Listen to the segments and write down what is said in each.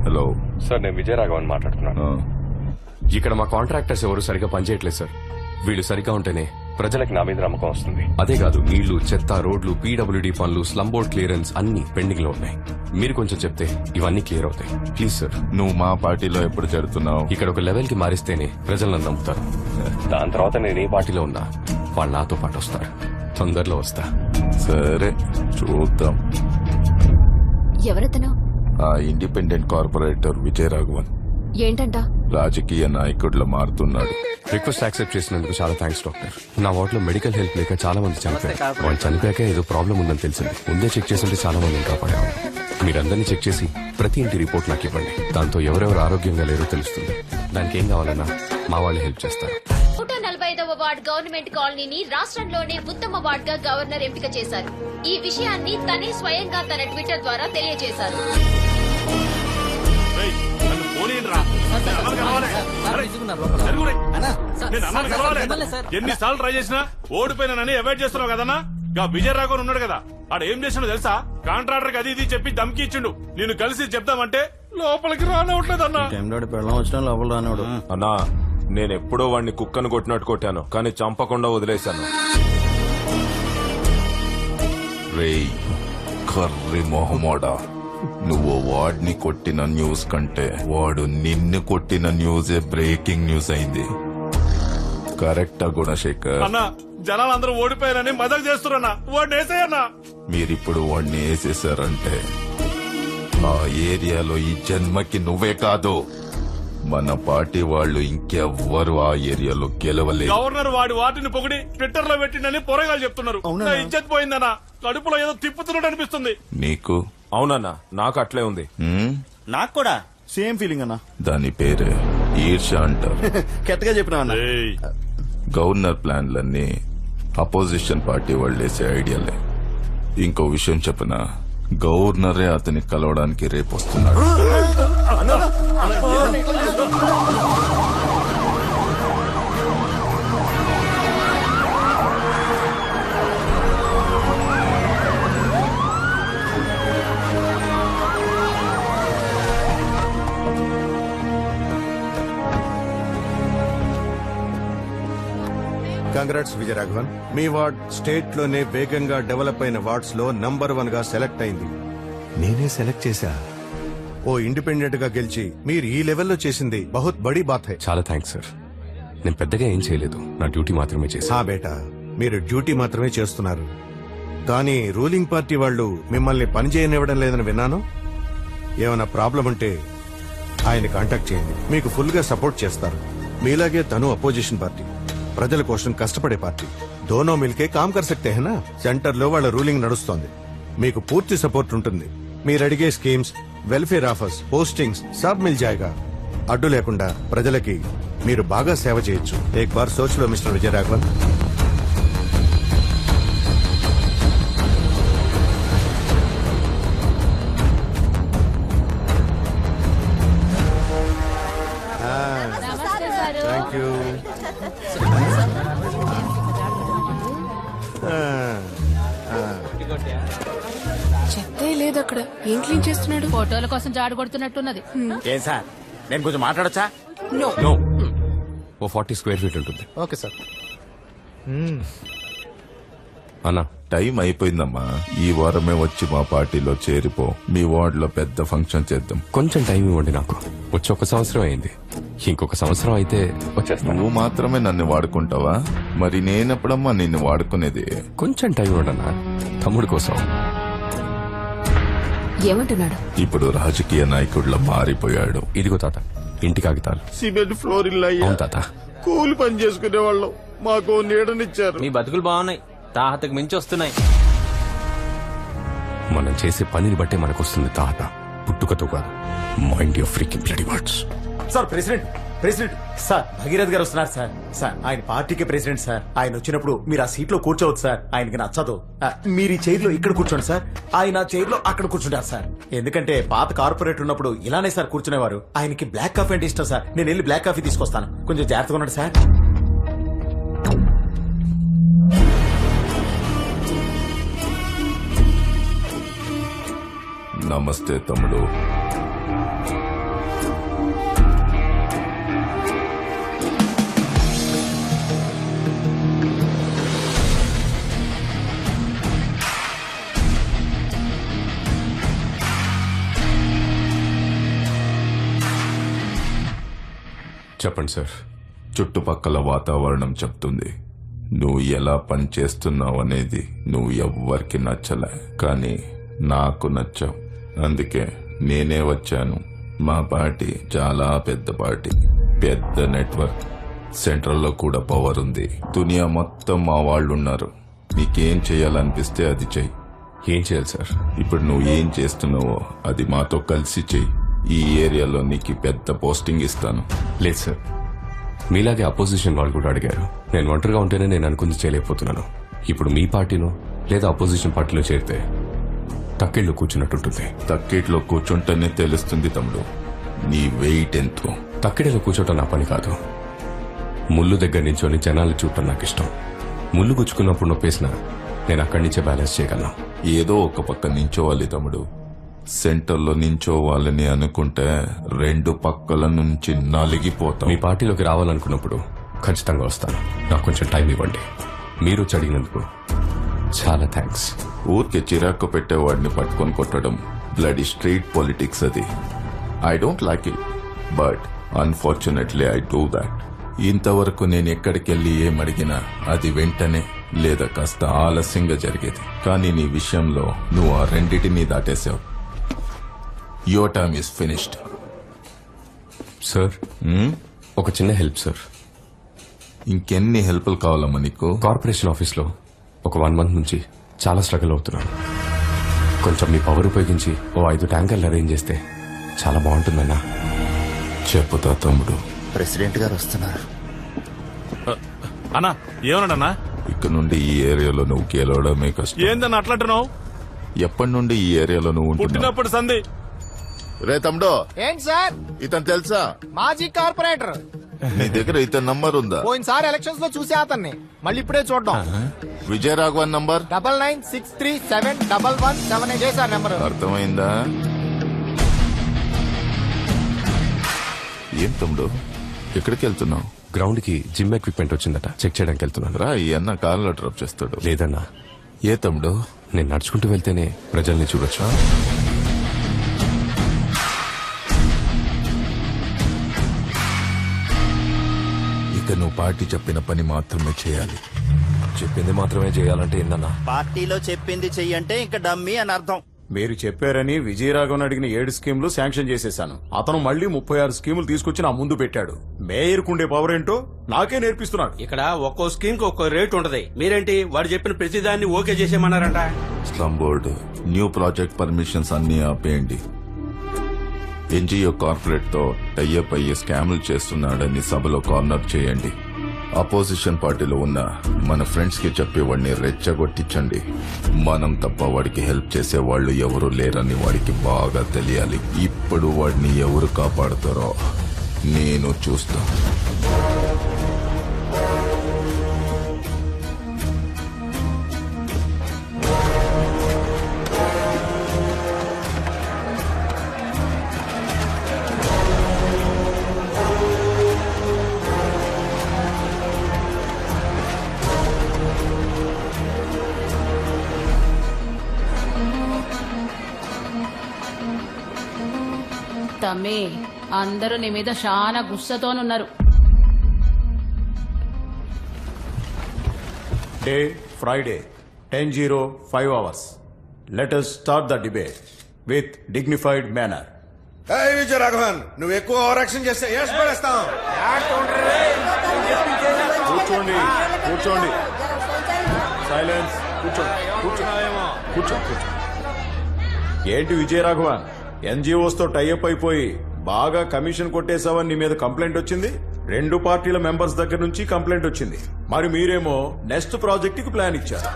Hello sir నేను విజయరాఘవన్ మాట్లాడుతున్నాను. ఇక్కడ మా కాంట్రాక్టర్స్ ఎవరు సరిగా పనిచేయట్లేదు సార్. వీళ్ళు సరిగా ఉంటేనే ప్రజలకు నా మీద నమ్మకం వస్తుంది. అదే కాదు, నీళ్లు, చెత్త, రోడ్లు, పీడబ్ల్యూడీ పనులు, స్లమ్ బోర్డ్ క్లియరెన్స్ అన్ని పెండింగ్ లో ఉన్నాయి. మీరు కొంచెం చెప్తే ఇవన్నీ క్లియర్ అవుతాయి. Please sir. నువ్వు మా పార్టీలో ఎప్పుడు చేరుతున్నావు? ఇక్కడ ఒక లెవెల్ కి మారిస్తేనే ప్రజలు నన్ను నమ్ముతారు. దాని తర్వాత నేను ఏ పార్టీ పార్టీలో ఉన్నా వాళ్ళు నాతో పాటు వస్తారు. తొందరలో వస్తా. సరే చూద్దాం. ఎవరతను? ఆ ఇండిపెండెంట్ కార్పొరేటర్ విజయరాఘవన్ ఏంటంట? రాజకీయ నాయకుడిలో మారుతున్నాడు. రిక్వెస్ట్ యాక్సెప్ట్ చేసినందుకు చాలా థ్యాంక్స్ డాక్టర్. నా వార్డులో మెడికల్ హెల్ప్ లేక చాలా మంది చనిపోయారు. వాళ్ళు చనిపోయాక ఏదో ప్రాబ్లం ఉందని తెలిసింది. ముందే చెక్ చేస్తుంటే చాలా మందిని కాపాడాము. మీరందరినీ చెక్ చేసి ప్రతి ఇంటి రిపోర్ట్ నాకు ఇవ్వండి. దాంతో ఎవరెవరు ఆరోగ్యంగా లేరో తెలుస్తుంది. దానికి ఏం కావాలన్నా మా వాళ్ళు హెల్ప్ చేస్తారు. 145వ వార్డ్ గవర్నమెంట్ కాలనీని రాష్ట్రంలోనే ఉత్తమ వార్డ్ గా గవర్నర్ ఎంపిక చేశారు. ఈ విషయాన్ని తనే స్వయంగా తన ట్విట్టర్ ద్వారా తెలియజేశారు. ఎన్నిసార్లు ట్రై చేసినా ఓడిపోయినానని అవాయిడ్ చేస్తున్నావు కదన్నా. విజయరాఘవన్ ఉన్నాడు కదా, ఆడ ఏం చేసినాడో తెలుసా? కాంట్రాక్టర్ అది ఇది చెప్పి దమ్కి ఇచ్చిండు. నేను కలిసి చెప్తామంటే లోపలికి రానవట్లేదు అన్నా. వచ్చిన లోపల రానివాడు. అన్నా నేనెప్పుడో వాడిని కుక్కను కొట్టినట్టు కొట్టాను, కానీ చంపకుండా వదిలేశాను. రేయ్ కర్రి మొహమోడా, నువ్వు వాడిని కొట్టిన న్యూస్ కంటే వాడు నిన్ను కొట్టిన న్యూసే బ్రేకింగ్ న్యూస్ అయింది. కరెక్టా గుణశేఖర్? అన్నా జనాలందరూ ఓడిపోయారని మదక్ చేస్తున్నా. వాడిని వేసేయన్నా. మీరిప్పుడు వాడిని వేసేసారంటే ఆ ఏరియాలో ఈ జన్మకి నువ్వే కాదు, మన పార్టీ వాళ్ళు ఇంకెవ్వరు ఆ ఏరియాలో గెలవలేదు. గవర్నర్ వాటిని పొగిడి ట్విట్టర్ లో పెట్టిండని పొరగాలు చెప్తున్నారు. నా ఇజ్జత్ పోయిందన్నా. కడుపులో ఏదో తిప్పుతున్నట్టు అనిపిస్తుంది. నీకు? అవునన్నా నాకు అట్లే ఉంది. నాకు కూడా సేమ్ ఫీలింగ్ అన్నా. దాని పేరే ఈర్ష్య అంటారు. కెట్టగా చెప్పినా అన్న. గవర్నర్ ప్లాన్లన్నీ అపోజిషన్ పార్టీ వాళ్ళు వేసే ఐడియాలే. ఇంకో విషయం చెప్పనా, గవర్నరే అతన్ని కలవడానికి రేపు వస్తున్నాడు. కంగ్రాట్స్ విజయరాఘవన్. మీ వార్డ్ స్టేట్ లోనే వేగంగా డెవలప్ అయిన వార్డ్స్ లో నంబర్ 1 గా సెలెక్ట్ అయింది. నేనే సెలెక్ట్ చేశా. ఓ ఇండిపెండెంట్ గా గెలిచి మీరు ఈ లెవెల్లో చేసింది బహుత్ బड़ी బాత్ హై. చాలా థ్యాంక్స్ సార్. నేను పెద్దగా ఏం చేయలేదు, నా డ్యూటీ మాత్రమే చేశాను. హా బేటా, మీరు డ్యూటీ మాత్రమే చేస్తున్నారు. కానీ రూలింగ్ పార్టీ వాళ్ళు మిమ్మల్ని పని చేయనివ్వడం లేదని విన్నాను. ఏమైనా ప్రాబ్లం ఉంటే ఆయన కాంటాక్ట్ చేయండి, మీకు ఫుల్ గా సపోర్ట్ చేస్తారు. మీలాగే తను అపోజిషన్ పార్టీ, ప్రజల కోసం కష్టపడే పార్టీ. దోనో మిల్కే కామ్ కర్ సక్తే హై నా. సెంటర్ లో వాళ్ళ రూలింగ్ నడుస్తోంది, మీకు పూర్తి సపోర్ట్ ఉంటుంది. మీరు అడిగే స్కీమ్స్, వెల్ఫేర్ ఆఫర్స్, పోస్టింగ్స్ సబ్ మిల్ జాయేగా. అడ్డు లేకుండా ప్రజలకి మీరు బాగా సేవ చేయొచ్చు. ఏక్ బార్ సోచ్ లో మిస్టర్ విజయరాఘవన్. Thank you. చెత్తే లేదు అక్కడ. ఏం క్లీన్ చేస్తున్నాడు? ఫోటోల కోసం జాడు కొడుతున్నట్టున్నది. ఏం సార్, నేను కొంచెం మాట్లాడొచ్చా? నో, ఓ 40 స్క్వేర్ ఫీట్ ఉంటుంది. Okay sir. అన్నా టైం అయిపోయిందమ్మా. ఈ వారమే వచ్చి మా పార్టీలో చేరిపో. మీ వార్డ్ లో పెద్ద ఫంక్షన్ చేద్దాం. కొంచెం టైం ఇవ్వండి నాకు. వచ్చి 1 సంవత్సరం అయింది, ఇంకొక సంవత్సరం అయితే వచ్చేస్తాను. నువ్వు మాత్రమే నన్ను వాడుకుంటావా? మరి నేనెప్పుడమ్మా నిన్ను వాడుకునేది? కొంచెం టైం ఇవ్వండి అన్నా, తమ్ముడు కోసం. ఏమంటున్నాడు? ఇప్పుడు రాజకీయ నాయకుడిలో మారిపోయాడు. ఇదిగో తాత, ఇంటి కాగితాలు. సిమెంట్ ఫ్లోర్ ఇల్లు అయ్యా. అవును తాత. కూలి పని చేసుకునే వాళ్ళం, మాకు నీడనిచ్చారు. మీ బతుకులు బాగున్నాయి, తాహతకు మించి వస్తున్నాయి. మనం చేసే పనిని బట్టే మనకు వస్తుంది తాత, పుట్టుకతో కాదు. Mind your freaking bloody words. Sir president sir Bhagirath గారు వస్తున్నారు సార్. సార్ ఆయన పార్టీకే ప్రెసిడెంట్ సార్. ఆయన వచ్చినప్పుడు మీరు ఆ సీట్ లో కూర్చోవచ్చు సార్. ఆయనకి నచ్చదు. మీరు ఈ చైర్ లో ఇక్కడ కూర్చోండి సార్, ఆయన చైర్ లో అక్కడ కూర్చుంటారు సార్. ఎందుకంటే పాత కార్పొరేట్ ఉన్నప్పుడు ఇలానే సార్ కూర్చునేవారు. ఆయనకి బ్లాక్ కాఫీ అంటే ఇష్టం సార్. నేను వెళ్ళి బ్లాక్ కాఫీ తీసుకొస్తాను, కొంచెం జాగ్రత్తగా ఉండండి సార్. నమస్తే తమ్ముడు. చెప్పండి సార్. చుట్టుపక్కల వాతావరణం చెప్తుంది నువ్వు ఎలా పని చేస్తున్నావు అనేది నువ్వు ఎవ్వరికి నచ్చలే, కానీ నాకు నచ్చావు. అందుకే నేనే వచ్చాను. మా పార్టీ చాలా పెద్ద పార్టీ, పెద్ద నెట్వర్క్, సెంట్రల్లో కూడా పవర్ ఉంది. దునియా మొత్తం మా వాళ్ళు ఉన్నారు. నీకేం చేయాలనిపిస్తే అది చెయ్యి. ఏం చేయాలి సార్? ఇప్పుడు నువ్వు ఏం చేస్తున్నావో అది మాతో కలిసి చెయ్యి. ఈ ఏరియాలో నీకు పెద్ద పోస్టింగ్ ఇస్తాను. లేదు సార్, మీలాగే అపోజిషన్ వాళ్ళు కూడా అడిగారు. నేను ఒంటరిగా ఉంటేనే నేను అనుకుంది చేయలేకపోతున్నాను. ఇప్పుడు మీ పార్టీలో లేదా అపోజిషన్ పార్టీలో చేరితే తక్కిళ్ళు కూర్చున్నట్టుంటుంది. తక్కిట్లో కూర్చుంటేనే తెలుస్తుంది తమ్ముడు నీ వెయిట్ ఎంతో. తక్కిడిలో కూర్చోటం నా పని కాదు. ముళ్ళు దగ్గర నించొని జనాలు చూడటం నాకు ఇష్టం. ముళ్ళు గుచ్చుకున్నప్పుడు నొప్పేసిన నేను అక్కడి నుంచే బ్యాలెన్స్ చేయగలను. ఏదో ఒక పక్క నించోవాలి తమ్ముడు. సెంటర్లో నించోవాలని అనుకుంటే రెండు పక్కల నుంచి నలిగిపోతాం. మీ పార్టీలోకి రావాలనుకున్నప్పుడు ఖచ్చితంగా వస్తాను. నాకు కొంచెం టైం ఇవ్వండి. మీరు వచ్చి అడిగినందుకు చాలా థ్యాంక్స్. ఊరికే చిరాకు పెట్టేవాడిని పట్టుకొని కొట్టడం బ్లడీ స్ట్రీట్ పాలిటిక్స్ అది. I don't like it, but unfortunately I do that. ఇంతవరకు నేను ఎక్కడికెళ్ళి ఏమడిగినా అది వెంటనే లేదా కాస్త ఆలస్యంగా జరిగేది. కానీ నీ విషయంలో నువ్వు ఆ రెండిటినీ దాటేశావు. Your time is finished. Sir, ఒక చిన్న హెల్ప్ సార్. ఇంకెన్ని హెల్ప్లు కావాలమ్మా నీకు? కార్పొరేషన్ ఆఫీస్లో ఒక 1 month నుంచి చాలా స్ట్రగుల్ అవుతున్నాను. కొంచెం మీ పవర్ ఉపయోగించి ఓ 5 ట్యాంకర్లు అరేంజ్ చేస్తే చాలా బాగుంటుందన్నా. చెప్పుతా తమ్ముడు. ప్రెసిడెంట్ గారు వస్తున్నారు. అన్నా ఏమన్నాడన్నా? ఇక్కడ నుండి ఈ ఏరియాలో నువ్వు గెలవడమే కష్టం. ఏందన్నా అట్లంటున్నావు? ఎప్పటి నుండి ఈ ఏరియాలో నువ్వు ఉంటున్నావు? పుట్టినప్పుడు సంధి. రే తమ్ముడు, ఏంటి సార్? ఇతను తెలుసా? మాజీ కార్పొరేటర్. నీ దగ్గర ఇతని నంబర్ ఉందా? పోయినసారి ఎలక్షన్స్ లో చూసే అతన్ని మళ్ళీ ఇప్పుడే చూడడం. విజయరాఘవన్ నంబర్ 99637117 చేశారు నెంబర్. అర్థమైందా? ఏం తమ్ముడు ఎక్కడికి వెళ్తున్నావు? గ్రౌండ్ కి జిమ్ ఎక్విప్మెంట్ వచ్చిందట, చెక్ చేయడానికి వెళ్తున్నాను. రా, ఈ అన్న కార్లో డ్రాప్ చేస్తాడు. లేదన్నా. ఏ తమ్ముడు? నేను నడుచుకుంటూ వెళ్తేనే ప్రజల్ని చూడొచ్చు. ఇక నువ్వు పార్టీ చెప్పిన పని మాత్రమే చేయాలి. చెప్పింది మాత్రమే చేయాలంటే ఏందన్నా? పార్టీలో చెప్పింది చెయ్యంటే ఇంకా డమ్మీ అని అర్థం. మీరు చెప్పారని విజయరాఘవన్ అడిగిన 7 స్కీములు శాంక్షన్ చేసేశాను. అతను మళ్ళీ 36 స్కీములు తీసుకొచ్చి నా ముందు పెట్టాడు. మేయర్కుండే పవర్ ఏంటో నాకే నేర్పిస్తున్నాడు. ఇక్కడ ఒక్కో స్కీమ్ కి ఒక్కో రేట్ ఉంటది. మీరేంటి వాడు చెప్పిన ప్రతిదాన్ని ఓకే చేసేయమన్నారంట. Slum board new project permissions అన్ని ఆపేయండి. ఎన్జిఓ కార్పొరేట్ తో టైఅప్ అయ్యే స్కాములు చేస్తున్నాడని సభలో కార్నర్ చేయండి. అపోజిషన్ పార్టీలో ఉన్న మన ఫ్రెండ్స్ కి చెప్పి వాడిని రెచ్చగొట్టించండి. మనం తప్ప వాడికి హెల్ప్ చేసే వాళ్ళు ఎవరు లేరని వాడికి బాగా తెలియాలి. ఇప్పుడు వాడిని ఎవరు కాపాడుతారో నేను చూస్తా. తమ్మి, అందరూ నీ మీద చాలా గుస్సతోనున్నారు. Day Friday 10:05 hours. Let us start the debate with dignified manner. Vijayaraghavan, నువ్వు ఎక్కువ ఓవర్ యాక్షన్ చేస్తే పడేస్తాం. కూర్చోండి, కూర్చోండి. సైలెన్స్. కూర్చోండి, కూర్చోండి, కూర్చోండి. ఏంటి విజయరాఘవన్, ఎన్జిఓస్ తో టైఅప్ అయిపోయి బాగా కమిషన్ కొట్టేసావని నీ మీద కంప్లైంట్ వచ్చింది. 2 పార్టీల మెంబర్స్ దగ్గర నుంచి కంప్లైంట్ వచ్చింది. మరి మీరేమో నెక్స్ట్ ప్రాజెక్ట్ కి ప్లాన్ ఇచ్చారు.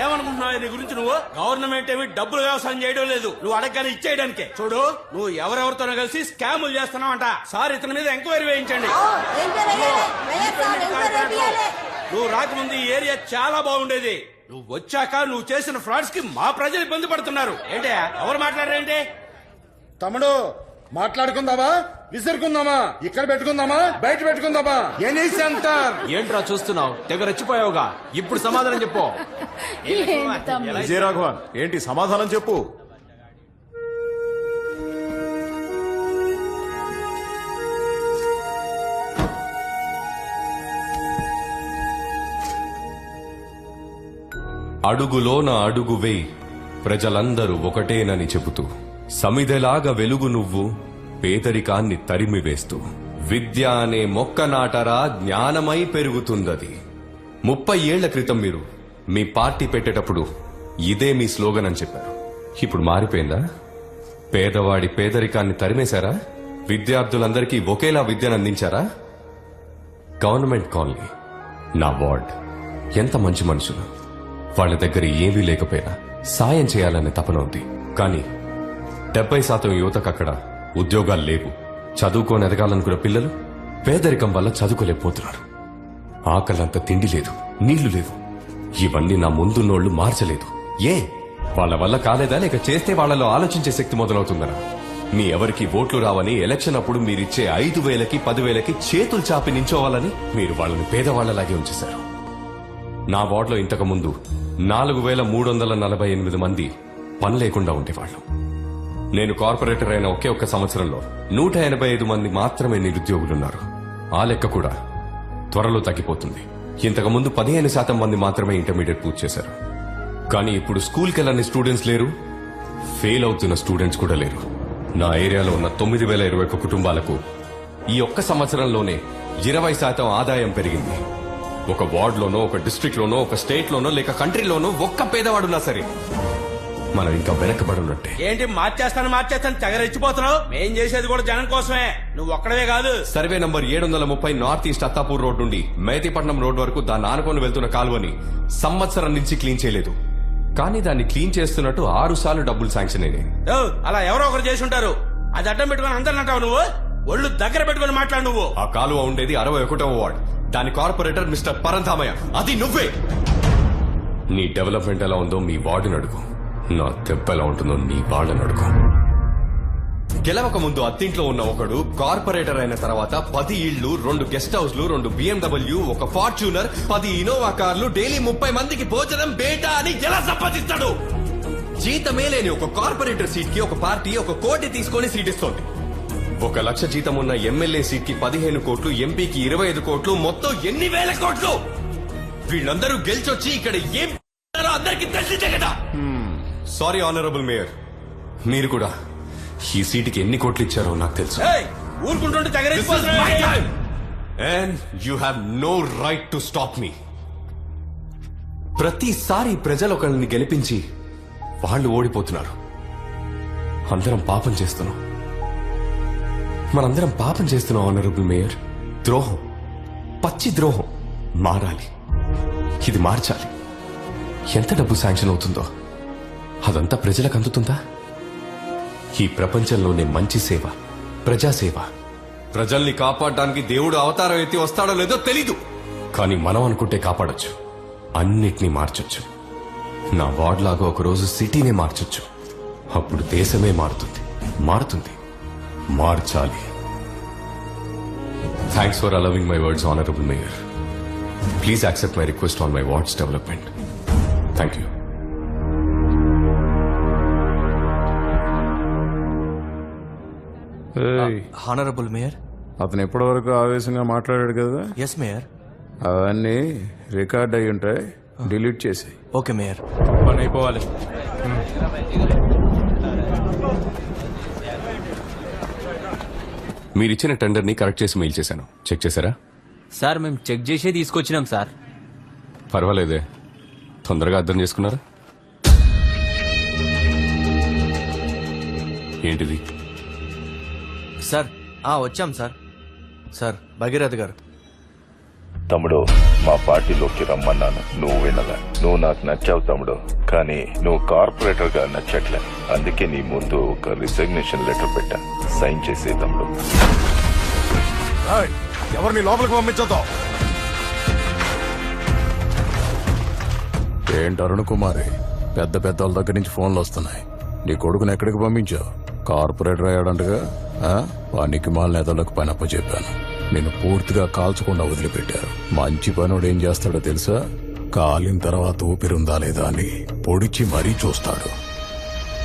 ఏమనుకుంటున్నావు నీ గురించి? నువ్వు గవర్నమెంట్ ఏమి డబ్బులు వ్యవసాయం చేయడం లేదు, నువ్వు అడగగానే ఇచ్చేయడానికే. చూడు, నువ్వు ఎవరెవరితోనో కలిసి స్కాములు చేస్తున్నావంట. సార్, ఇతని మీద ఎంక్వైరీ వేయించండి. నువ్వు రాకముందు ఈ ఏరియా చాలా బాగుండేది. నువ్వు వచ్చాక నువ్వు చేసిన ఫ్రాడ్స్ కి మా ప్రజలు ఇబ్బంది పడుతున్నారు. ఏంటి ఎవరు మాట్లాడారేంటి? తమ్ముడు, మాట్లాడుకుందామా, విసురుకుందామా, ఇక్కడ పెట్టుకుందామా, బయట పెట్టుకుందామా? Any centre. ఏంట్రా చూస్తున్నావు? తెగ రెచ్చిపోయావుగా. ఇప్పుడు సమాధానం చెప్పు. విజయరాఘవన్, ఏంటి సమాధానం చెప్పు. అడుగులోన అడుగు వేయి ప్రజలందరూ ఒకటేనని చెబుతూ సమిధెలాగా వెలుగు నువ్వు పేదరికాన్ని తరిమివేస్తూ విద్య అనే మొక్క నాటరా జ్ఞానమై పెరుగుతుందది. 30 ఏళ్ల క్రితం మీరు మీ పార్టీ పెట్టేటప్పుడు ఇదే మీ స్లోగన్ అని చెప్పారు. ఇప్పుడు మారిపోయిందా? పేదవాడి పేదరికాన్ని తరిమేశారా? విద్యార్థులందరికీ ఒకేలా విద్యను అందించారా? గవర్నమెంట్ కాలనీ, నా వార్డ్, ఎంత మంచి మనుషులు. వాళ్ళ దగ్గర ఏమీ లేకపోయినా సాయం చేయాలనే తపన ఉంది. కానీ 70% యువతకు అక్కడ ఉద్యోగాలు లేవు. చదువుకొని ఎదగాలనుకున్న పిల్లలు పేదరికం వల్ల చదువుకోలేకపోతున్నారు. ఆకలంత తిండి లేదు, నీళ్లు లేవు. ఇవన్నీ నా ముందున్నోళ్లు మార్చలేదు. ఏ వాళ్ళ వల్ల కాలేదా, లేక చేస్తే వాళ్లలో ఆలోచించే శక్తి మొదలవుతుందనా? మీ ఎవరికి ఓట్లు రావని ఎలక్షన్ అప్పుడు మీరిచ్చే 5,000కి 10,000కి చేతులు చాపి నించోవాలని మీరు వాళ్ళని పేదవాళ్లలాగే ఉంచేశారు. నా వార్డులో ఇంతకు ముందు 4,348 మంది పని లేకుండా ఉండేవాళ్లు. నేను కార్పొరేటర్ అయిన ఒకే ఒక్క సంవత్సరంలో 185 మంది మాత్రమే నిరుద్యోగులున్నారు. ఆ లెక్క కూడా త్వరలో తగ్గిపోతుంది. ఇంతకుముందు 15% మంది మాత్రమే ఇంటర్మీడియట్ పూర్తి చేశారు. కానీ ఇప్పుడు స్కూల్కి వెళ్ళని స్టూడెంట్స్ లేరు, ఫెయిల్ అవుతున్న స్టూడెంట్స్ కూడా లేరు. నా ఏరియాలో ఉన్న 9,021 కుటుంబాలకు ఈ ఒక్క సంవత్సరంలోనే 20% ఆదాయం పెరిగింది. ఒక వార్డులోనో, ఒక డిస్ట్రిక్ట్ లోనో, ఒక స్టేట్ లోనో, లేక కంట్రీలోనో ఒక్క పేదవాడున్నా సరే మనం ఇంకా వెనకబడి ఉన్నట్టే. ఏంటి మార్చేస్తాను తెగరెచ్చిపోతున్నావు? మేం చేసేది కూడా జనం కోసమే, నువ్వు ఒక్కడవే కాదు. Survey number 730 north east Attapur road నుండి మేతిపట్నం రోడ్ వరకు దాన్ని ఆనుకొని వెళ్తున్న కాలువని సంవత్సరం నుంచి క్లీన్ చేయలేదు. కానీ దాన్ని క్లీన్ చేస్తున్నట్టు 6 సార్లు డబ్బులు శాంక్షన్ అయినాయి. అలా ఎవరో ఒకరు చేసి ఉంటారు. అది అడ్డం పెట్టుకుని అందరిని అంటావు నువ్వు. ఒళ్ళు దగ్గర పెట్టుకుని మాట్లాడు నువ్వు. ఆ కాలువ ఉండేది 61వ వార్డ్. దాని కార్పొరేటర్ మిస్టర్ పరంధామయ్య, అది నువ్వే. నీ డెవలప్మెంట్ ఎలా ఉందో మీ వార్డుని అడుగు, నా దెబ్బ ఎలా ఉంటుందో నీ వాళ్ళని అడుగు. గెలవక ముందు అత్తింట్లో ఉన్న ఒకడు కార్పొరేటర్ అయిన తర్వాత 10 ఇళ్లు, 2 గెస్ట్ హౌస్లు, 2 BMW, ఒక ఫార్చ్యూనర్, 10 ఇనోవా కార్లు, డైలీ 30 మందికి భోజనం బేటా అని ఎలా సంపాదిస్తాడు? జీతమే లేని ఒక కార్పొరేటర్ సీట్ కి ఒక పార్టీ 1 కోటి తీసుకొని సీట్ ఇస్తోంది. 1 లక్ష జీతం ఉన్న ఎమ్మెల్యే సీట్ కి 15 కోట్లు, ఎంపీకి 25 కోట్లు, మొత్తం ఎన్ని వేల కోట్లు? వీళ్ళందరూ గెలిచొచ్చి ఇక్కడ ఏం అందరికీ తెలిసిందే కదా. సారీ ఆనరబుల్ మేయర్, మీరు కూడా ఈ సీటుకి ఎన్ని కోట్లు ఇచ్చారో నాకు తెలుసు. ఊరుకుంటుంటే and you have no right to stop me. ప్రతిసారి ప్రజలు ఒకరిని గెలిపించి వాళ్ళు ఓడిపోతున్నారు. అందరం పాపం చేస్తున్నాం, మనందరం పాపం చేస్తున్నాం ఆనరబుల్ మేయర్. ద్రోహం, పచ్చి ద్రోహం మారాలి. ఇది మార్చాలి. ఎంత డబ్బు శాంక్షన్ అవుతుందో అదంతా ప్రజలకు అందుతుందా? ఈ ప్రపంచంలోనే మంచి సేవ ప్రజాసేవ. ప్రజల్ని కాపాడడానికి దేవుడు అవతారం ఎత్తి వస్తాడో లేదో తెలీదు, కానీ మనం అనుకుంటే కాపాడొచ్చు, అన్నిటినీ మార్చొచ్చు. నా వార్డ్ లాగా ఒకరోజు సిటీనే మార్చొచ్చు. అప్పుడు దేశమే మారుతుంది. మార్చాలి. Thanks for allowing my words honourable mayor. Please accept my request on my wards development. Thank you. Honourable mayor, అతను ఎప్పటి వరకు ఆవేశంగా మాట్లాడాడు కదా? Yes mayor. అవన్నీ రికార్డ్ అయి ఉంటాయి, డిలీట్ చేసి. Okay mayor. పని అయిపోవాలి. మీరిచ్చిన టెండర్ ని కరెక్ట్ చేసి మెయిల్ చేశాను. చెక్ చేశారా? సార్ మేము చెక్ చేసే తీసుకొచ్చినాం సార్. పర్వాలేదే, తొందరగా అర్థం చేసుకున్నారా? ఏంటిది? సార్ వచ్చాం సార్. సార్ భగీరథ్ గారు. తమ్ముడు, మా పార్టీలోకి రమ్మన్నాను, నువ్వు వినలా. నువ్వు నాకు నచ్చావు తమ్ముడు, కానీ నువ్వు కార్పొరేటర్ గా నచ్చట్లే. అందుకే నీ ముందు ఒక రిజిగ్నేషన్ లెటర్ పెట్టా, సైన్ చేసే తమ్ముడు. ఎవరిని లోపలికి పంపించొద్దు. ఏంటి అరుణ్ కుమారి, పెద్ద వాళ్ళ దగ్గర నుంచి ఫోన్లు వస్తున్నాయి. నీ కొడుకుని ఎక్కడికి పంపించావు? కార్పొరేటర్ అయ్యాడంటగా. వానికి మాలిన ఎదలకు పని అప్పచెప్పాను. నేను పూర్తిగా కాల్చకుండా వదిలిపెట్టారు. మంచి పనుడు ఏం చేస్తాడో తెలుసా? కాలిన తర్వాత ఊపిరుందా లేదా అని పొడిచి మరీ చూస్తాడు.